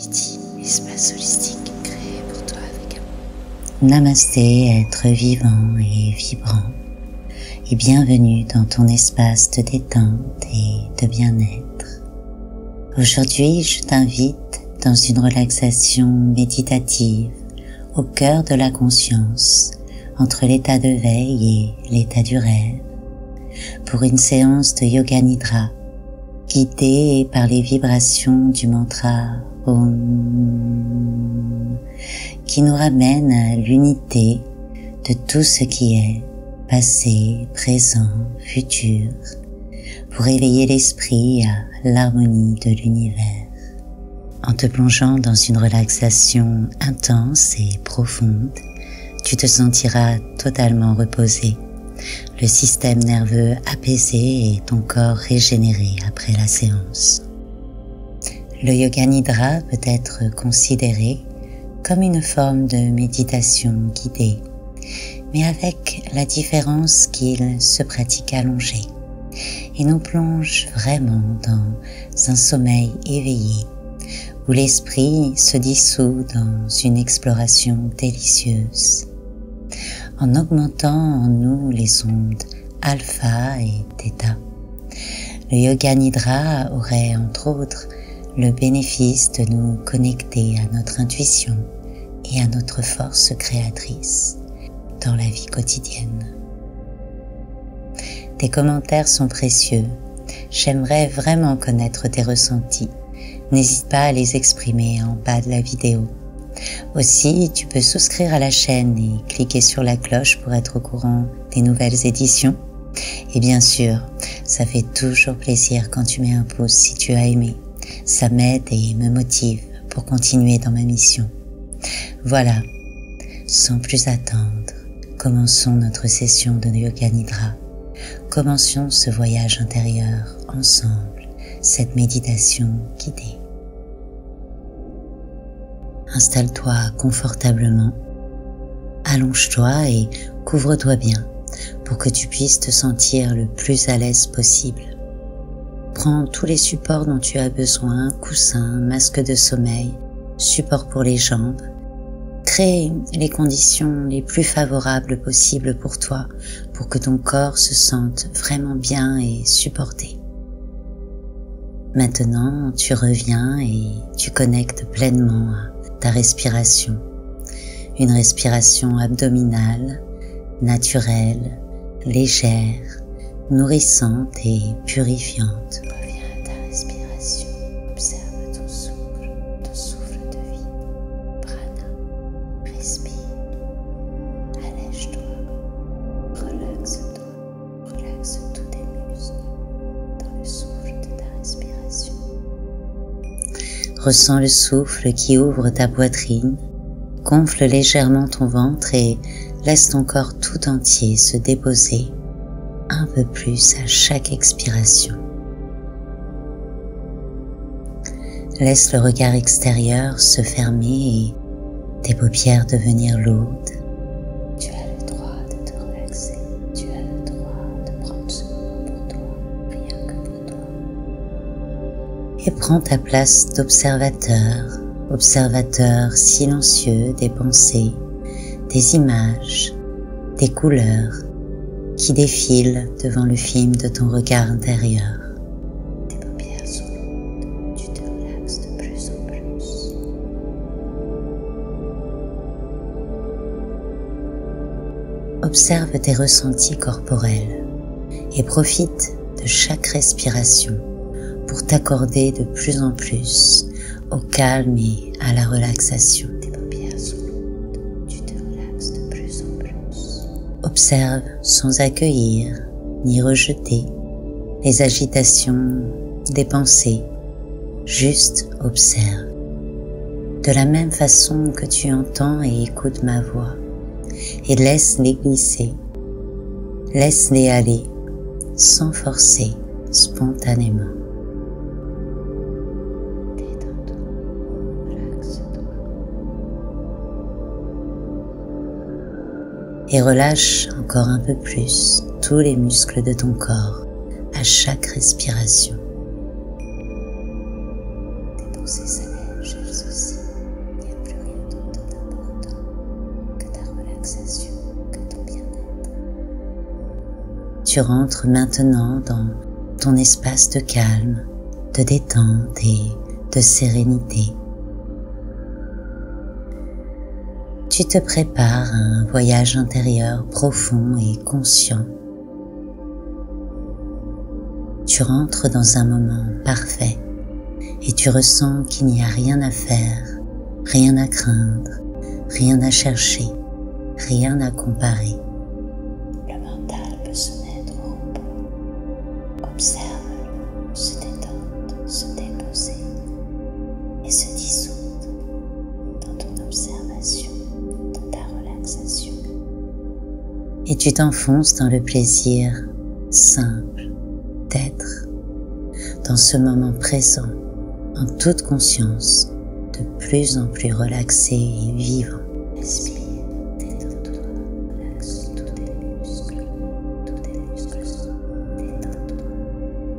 Infinity, espace holistique créé pour toi avec amour. Namasté, être vivant et vibrant, et bienvenue dans ton espace de détente et de bien-être. Aujourd'hui, je t'invite dans une relaxation méditative au cœur de la conscience, entre l'état de veille et l'état du rêve, pour une séance de Yoga Nidra, guidée par les vibrations du mantra Om, qui nous ramène à l'unité de tout ce qui est passé, présent, futur, pour éveiller l'esprit à l'harmonie de l'univers. En te plongeant dans une relaxation intense et profonde, tu te sentiras totalement reposé, le système nerveux apaisé et ton corps régénéré après la séance. Le Yoga Nidra peut être considéré comme une forme de méditation guidée, mais avec la différence qu'il se pratique allongé et nous plonge vraiment dans un sommeil éveillé où l'esprit se dissout dans une exploration délicieuse, en augmentant en nous les ondes alpha et theta. Le Yoga Nidra aurait entre autres le bénéfice de nous connecter à notre intuition et à notre force créatrice dans la vie quotidienne. Tes commentaires sont précieux. J'aimerais vraiment connaître tes ressentis. N'hésite pas à les exprimer en bas de la vidéo. Aussi, tu peux souscrire à la chaîne et cliquer sur la cloche pour être au courant des nouvelles éditions. Et bien sûr, ça fait toujours plaisir quand tu mets un pouce si tu as aimé. Ça m'aide et me motive pour continuer dans ma mission. Voilà, sans plus attendre, commençons notre session de Yoga Nidra. Commencions ce voyage intérieur ensemble, cette méditation guidée. Installe-toi confortablement, allonge-toi et couvre-toi bien pour que tu puisses te sentir le plus à l'aise possible. Prends tous les supports dont tu as besoin, coussin, masque de sommeil, support pour les jambes. Crée les conditions les plus favorables possibles pour toi, pour que ton corps se sente vraiment bien et supporté. Maintenant, tu reviens et tu connectes pleinement à ta respiration. Une respiration abdominale, naturelle, légère, nourrissante et purifiante. Reviens à ta respiration, observe ton souffle de vie. Prana, respire, allège-toi, relaxe tous tes muscles dans le souffle de ta respiration. Ressens le souffle qui ouvre ta poitrine, gonfle légèrement ton ventre et laisse ton corps tout entier se déposer un peu plus à chaque expiration. Laisse le regard extérieur se fermer et tes paupières devenir lourdes. Tu as le droit de te relaxer, tu as le droit de prendre ce moment pour toi, rien que pour toi. Et prends ta place d'observateur silencieux des pensées, des images, des couleurs qui défilent devant le film de ton regard intérieur. Tes paupières sont lourdes, tu te relaxes de plus en plus. Observe tes ressentis corporels et profite de chaque respiration pour t'accorder de plus en plus au calme et à la relaxation. Tes paupières sont lourdes, tu te relaxes de plus en plus. Observe sans accueillir ni rejeter les agitations des pensées, juste observe. De la même façon que tu entends et écoutes ma voix, et laisse-les glisser, laisse-les aller, sans forcer, spontanément. Détends-toi, relaxe-toi. Et relâche encore un peu plus tous les muscles de ton corps à chaque respiration. Tes pensées s'élèvent gèles aussi. Il n'y a plus rien d'autre d'important que ta relaxation, que ton bien-être. Tu rentres maintenant dans ton espace de calme, de détente et de sérénité. Tu te prépares à un voyage intérieur profond et conscient. Tu rentres dans un moment parfait et tu ressens qu'il n'y a rien à faire, rien à craindre, rien à chercher, rien à comparer. Le mental peut se mettre au repos. Observe-le se détendre, se déposer et se dissoudre dans ton observation, dans ta relaxation. Et tu t'enfonces dans le plaisir simple d'être dans ce moment présent, en toute conscience, de plus en plus relaxé et vivant. Respire, détends-toi, relaxe tous tes muscles, détends-toi,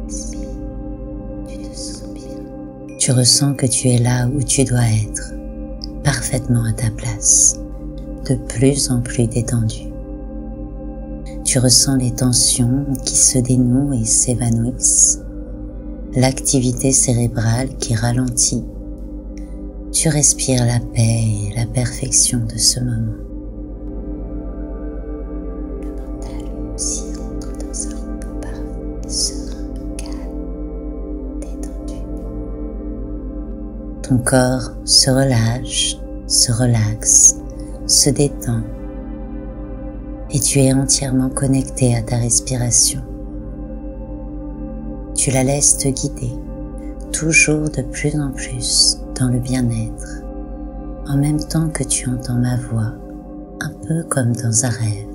respire, tu te sens bien. Tu ressens que tu es là où tu dois être, parfaitement à ta place, de plus en plus détendu. Tu ressens les tensions qui se dénouent et s'évanouissent, l'activité cérébrale qui ralentit. Tu respires la paix et la perfection de ce moment. Le mental aussi rentre dans un repos parfait, serein, calme, détendu. Ton corps se relâche, se relaxe, se détend et tu es entièrement connecté à ta respiration. Tu la laisses te guider, toujours de plus en plus dans le bien-être, en même temps que tu entends ma voix, un peu comme dans un rêve.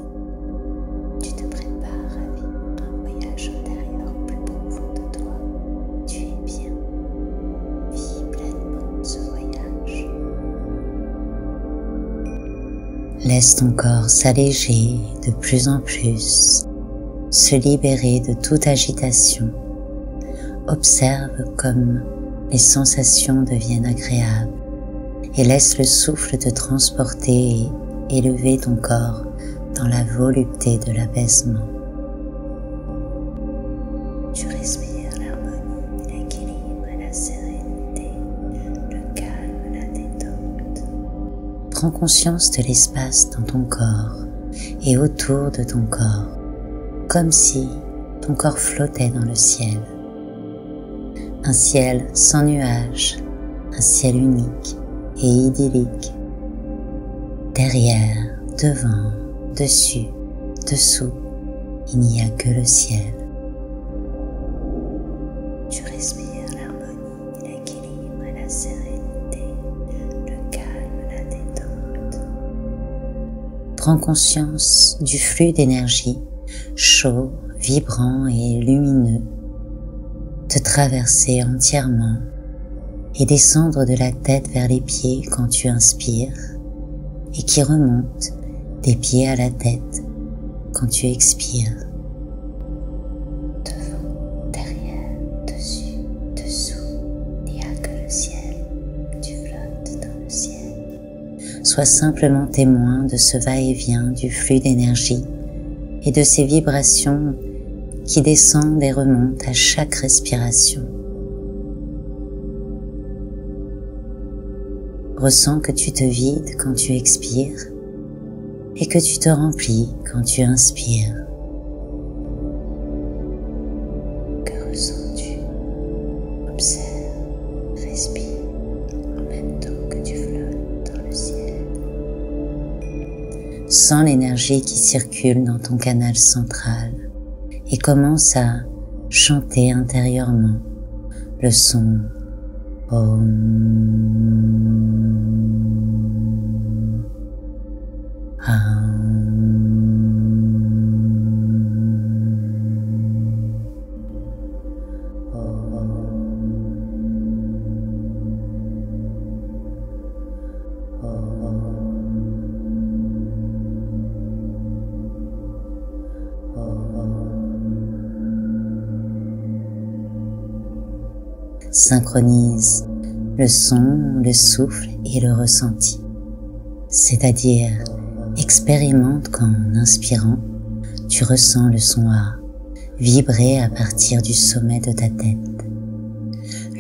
Tu te prépares à vivre un voyage intérieur plus profond de toi. Tu es bien. Vis pleinement ce voyage. Laisse ton corps s'alléger de plus en plus, se libérer de toute agitation. Observe comme les sensations deviennent agréables et laisse le souffle te transporter et élever ton corps dans la volupté de l'apaisement. Tu respires l'harmonie, l'équilibre et la sérénité, le calme, la détente. Prends conscience de l'espace dans ton corps et autour de ton corps, comme si ton corps flottait dans le ciel. Un ciel sans nuages, un ciel unique et idyllique. Derrière, devant, dessus, dessous, il n'y a que le ciel. Tu respires l'harmonie, l'équilibre et la sérénité, le calme, la détente. Prends conscience du flux d'énergie, chaud, vibrant et lumineux, te traverser entièrement et descendre de la tête vers les pieds quand tu inspires et qui remonte des pieds à la tête quand tu expires. Devant, derrière, dessus, dessous, il n'y a que le ciel. Tu flottes dans le ciel. Sois simplement témoin de ce va-et-vient du flux d'énergie et de ces vibrations qui descendent et remontent à chaque respiration. Ressens que tu te vides quand tu expires et que tu te remplis quand tu inspires. Que ressens-tu? Observe, respire, en même temps que tu flottes dans le ciel. Sens l'énergie qui circule dans ton canal central et commence à chanter intérieurement le son Om. Synchronise le son, le souffle et le ressenti. C'est-à-dire, expérimente qu'en inspirant, tu ressens le son A vibrer à partir du sommet de ta tête,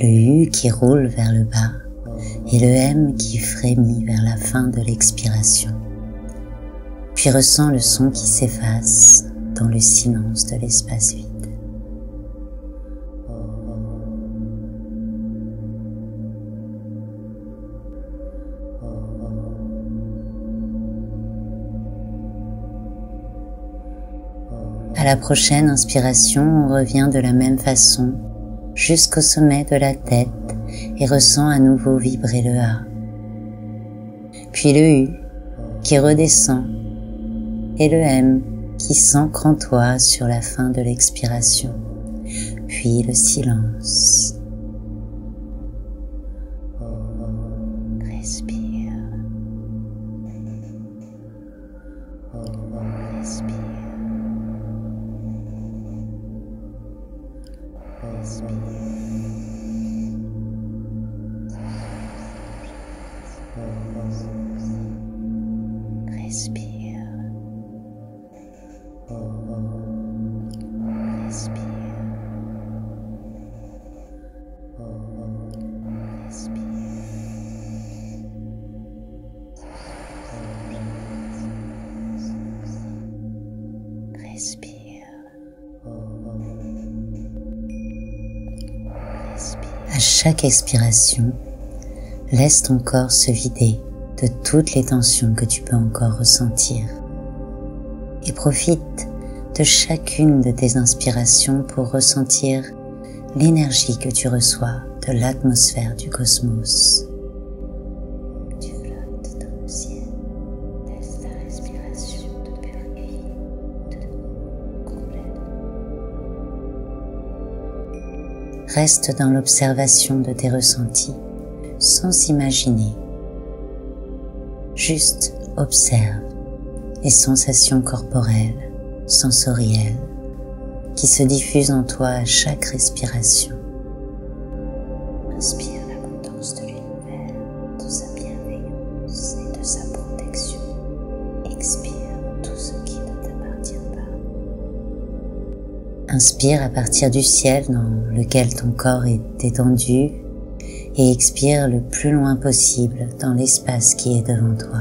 le U qui roule vers le bas et le M qui frémit vers la fin de l'expiration. Puis ressens le son qui s'efface dans le silence de l'espace vide. À la prochaine inspiration, on revient de la même façon jusqu'au sommet de la tête et ressent à nouveau vibrer le A. Puis le U qui redescend et le M qui s'ancre en toi sur la fin de l'expiration. Puis le silence. Respire. Respire. Respire. À chaque expiration, laisse ton corps se vider de toutes les tensions que tu peux encore ressentir et profite de chacune de tes inspirations pour ressentir l'énergie que tu reçois de l'atmosphère du cosmos. Tu flottes dans le ciel, laisse ta respiration te purifier de complètement. Reste dans l'observation de tes ressentis, sans imaginer. Juste observe les sensations corporelles, sensorielles, qui se diffusent en toi à chaque respiration. Inspire l'abondance de l'univers, de sa bienveillance et de sa protection. Expire tout ce qui ne t'appartient pas. Inspire à partir du ciel dans lequel ton corps est étendu et expire le plus loin possible dans l'espace qui est devant toi.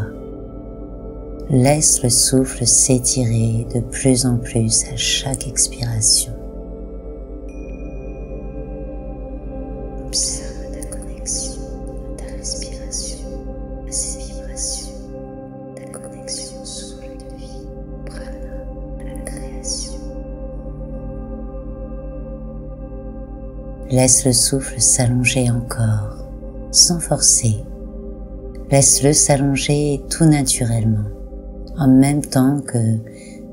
Laisse le souffle s'étirer de plus en plus à chaque expiration. Observe ta connexion à ta respiration, à ses vibrations, ta connexion au souffle de vie, prana, à la création. Laisse le souffle s'allonger encore, sans forcer. Laisse-le s'allonger tout naturellement, en même temps que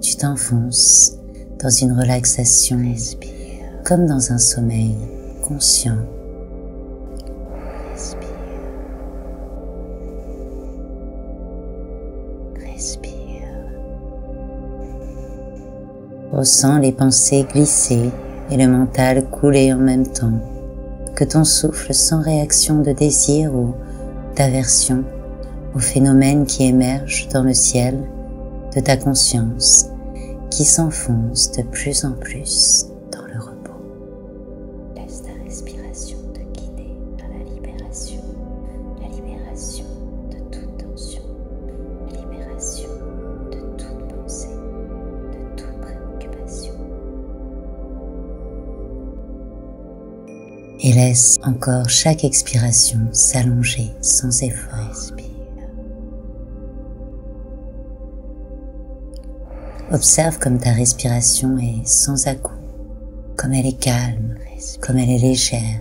tu t'enfonces dans une relaxation, comme dans un sommeil conscient. Respire. Respire. Ressens les pensées glisser et le mental couler en même temps que ton souffle sans réaction de désir ou d'aversion aux phénomènes qui émergent dans le ciel de ta conscience qui s'enfonce de plus en plus dans le repos. Laisse ta respiration te guider vers la libération de toute tension, la libération de toute pensée, de toute préoccupation. Et laisse encore chaque expiration s'allonger sans effort. Respire. Observe comme ta respiration est sans à-coups, comme elle est calme, comme elle est légère.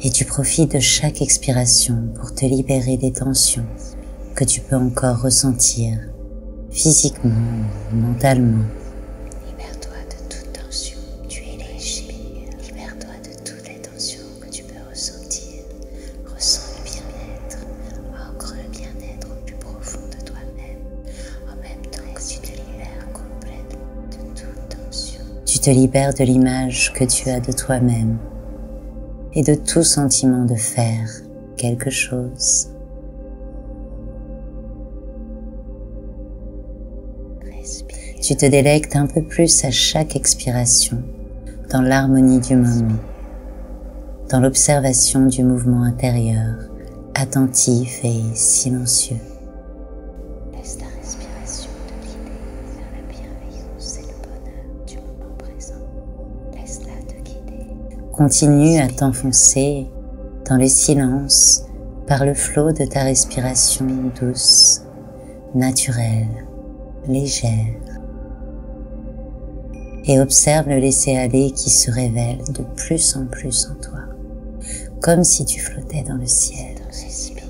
Et tu profites de chaque expiration pour te libérer des tensions que tu peux encore ressentir physiquement ou mentalement. Libère-toi de toute tension, tu es léger. Libère-toi de toutes les tensions que tu peux ressentir. Ressens le bien-être, ancre le bien-être au plus profond de toi-même, en même temps que tu te libères complètement de toute tension. Tu te libère de l'image que tu as de toi-même et de tout sentiment de faire quelque chose. Respire. Tu te délectes un peu plus à chaque expiration dans l'harmonie du moment, dans l'observation du mouvement intérieur, attentif et silencieux. Laisse ta respiration te guider vers la bienveillance et le bonheur du moment présent. Laisse-la te guider. Continue à t'enfoncer dans le silence par le flot de ta respiration douce, naturelle, légère. Et observe le laisser-aller qui se révèle de plus en plus en toi, comme si tu flottais dans le ciel. Respire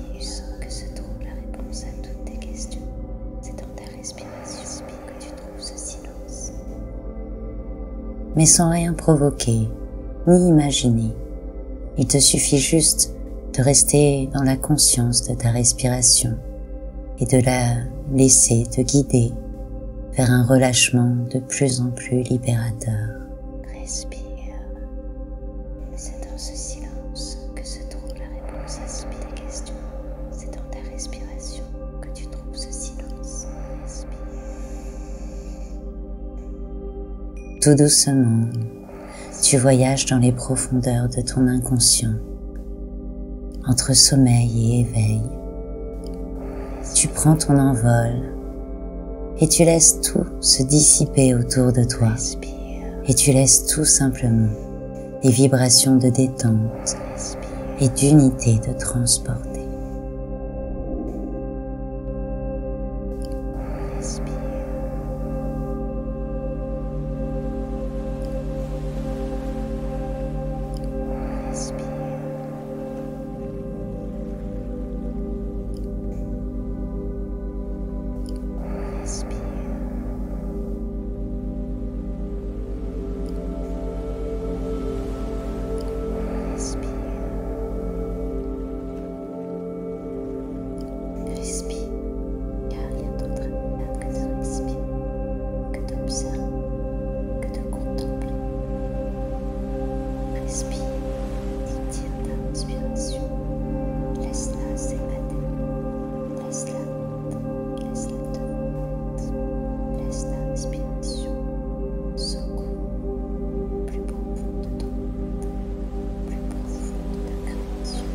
que se trouve la réponse à toutes tes questions. C'est dans ta respiration que tu trouves ce silence. Mais sans rien provoquer, ni imaginer. Il te suffit juste de rester dans la conscience de ta respiration et de la laisser te guider vers un relâchement de plus en plus libérateur. Respire. C'est dans ce silence que se trouve la réponse à toutes tes questions. C'est dans ta respiration que tu trouves ce silence. Respire. Tout doucement, tu voyages dans les profondeurs de ton inconscient, entre sommeil et éveil. Tu prends ton envol et tu laisses tout se dissiper autour de toi. Respire. Et tu laisses tout simplement les vibrations de détente Respire. et d'unité te transporter. Respire. Respire. Respire. Respire. Respire. Car rien d'autre à faire que de respirer, que d'observer, que de contempler. Respire. Tire ta respiration. Laisse-la s'évader. Laisse-la monter. Laisse-la te remettre. Laisse ta respiration secouer plus profond de ton être, plus profond de ta création.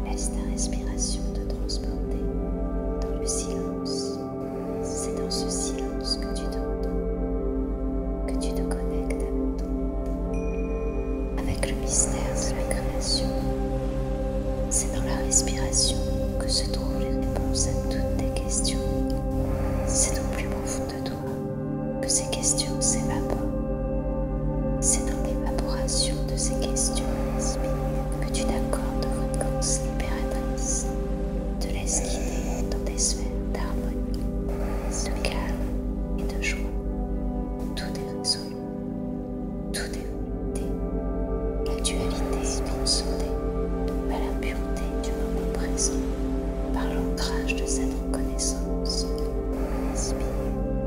Laisse ta respiration te transporter dans le silence. C'est dans ce silence que tu te retrouves, que tu te connectes avec ton être, avec le mystère de la création. C'est dans la respiration que se trouvent les réponses à toutes tes questions. C'est au plus profond de toi que ces questions s'évaporent. C'est dans l'évaporation de ces questions que tu t'accordes de fréquences libératrices, te laisses guider dans des sphères d'harmonie, de calme et de joie. Tout est résolu, tout est unité. La dualité est transcendée à la pureté du moment présent par l'ancrage de cette reconnaissance. Respire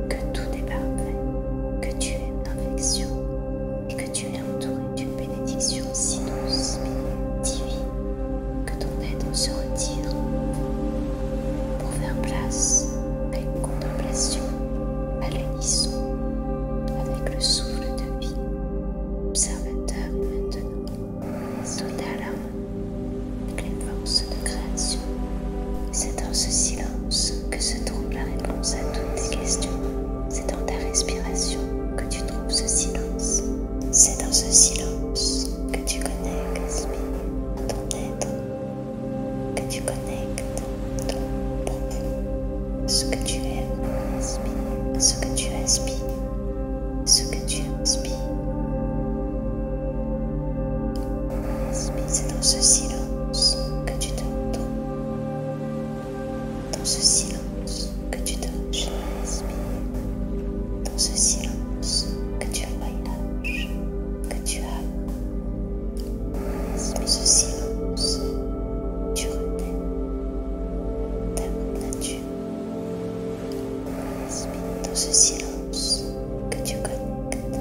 que tout est parfait, que tu es une perfection et que tu es entouré d'une bénédiction si douce, divine, que ton être se retire pour faire place à une contemplation à l'unisson avec le souffle de vie. Observateur est maintenant total harmonie avec les forces de création. C'est dans ce silence que se trouve la réponse à toutes tes questions. C'est dans ta respiration que tu trouves ce silence. C'est dans ce silence que tu connectes à ton être, que tu connectes ton profond, ce que tu aimes, ce que tu aspires, ce que tu inspires. C'est dans ce silence que tu te retrouves, dans ce silence que tu te relâches, dans ce silence que tu voyages, que tu aimes, dans ce silence tu reconnais ta nature, dans ce silence que tu connectes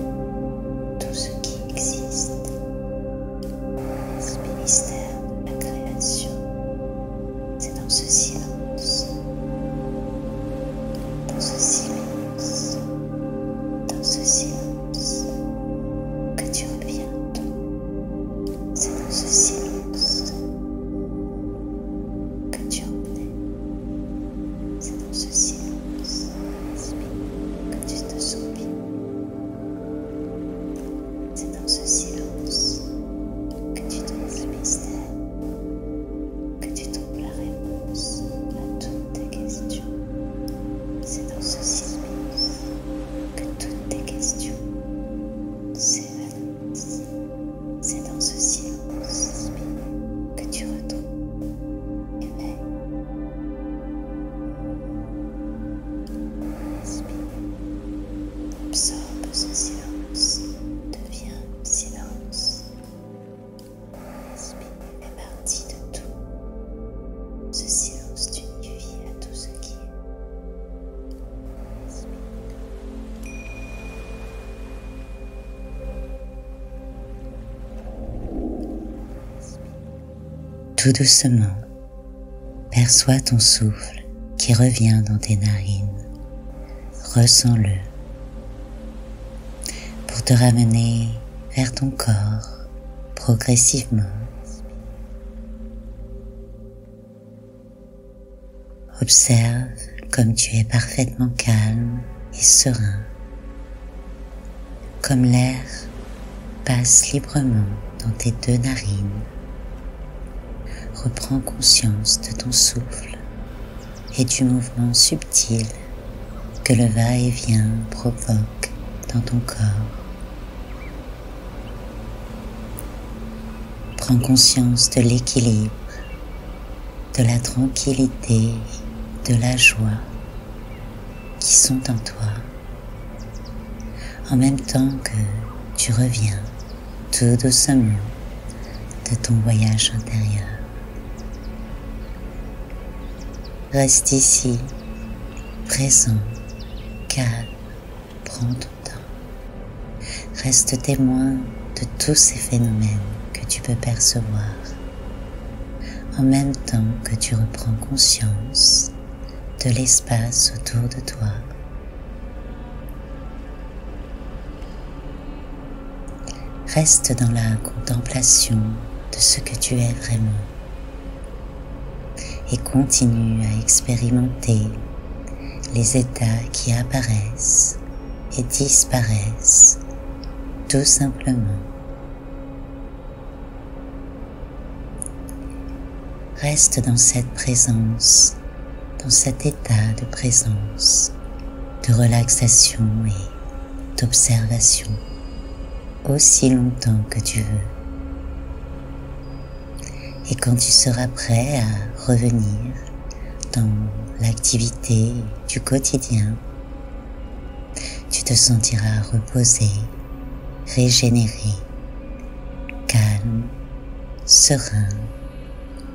Tout doucement, perçois ton souffle qui revient dans tes narines. Ressens-le pour te ramener vers ton corps progressivement. Observe comme tu es parfaitement calme et serein, comme l'air passe librement dans tes deux narines. Reprends conscience de ton souffle et du mouvement subtil que le va-et-vient provoque dans ton corps. Prends conscience de l'équilibre, de la tranquillité, de la joie qui sont en toi, en même temps que tu reviens tout doucement de ton voyage intérieur. Reste ici, présent, calme, prends ton temps. Reste témoin de tous ces phénomènes que tu peux percevoir, en même temps que tu reprends conscience de l'espace autour de toi. Reste dans la contemplation de ce que tu es vraiment et continue à expérimenter les états qui apparaissent et disparaissent tout simplement. Reste dans cette présence, dans cet état de présence, de relaxation et d'observation aussi longtemps que tu veux. Et quand tu seras prêt à revenir dans l'activité du quotidien, tu te sentiras reposé, régénéré, calme, serein,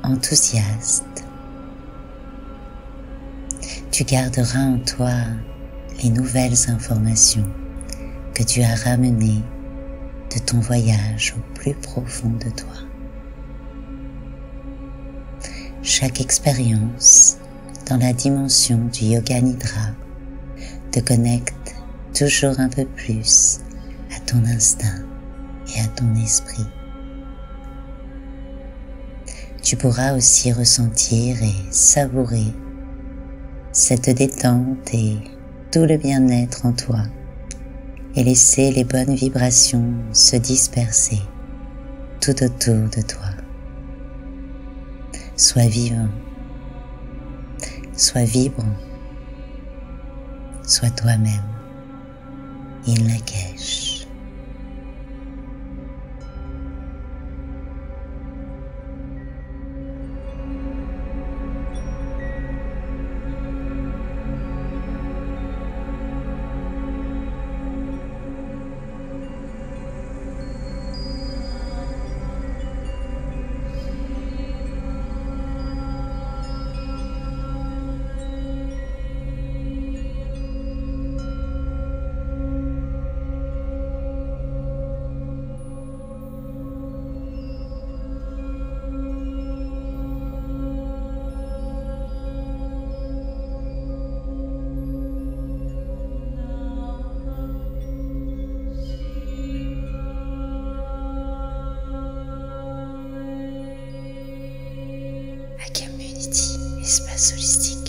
enthousiaste. Tu garderas en toi les nouvelles informations que tu as ramenées de ton voyage au plus profond de toi. Chaque expérience dans la dimension du Yoga Nidra te connecte toujours un peu plus à ton instinct et à ton esprit. Tu pourras aussi ressentir et savourer cette détente et tout le bien-être en toi et laisser les bonnes vibrations se disperser tout autour de toi. Sois vivant, sois vibrant, sois toi-même, In Lak'ech. Community, espace holistique.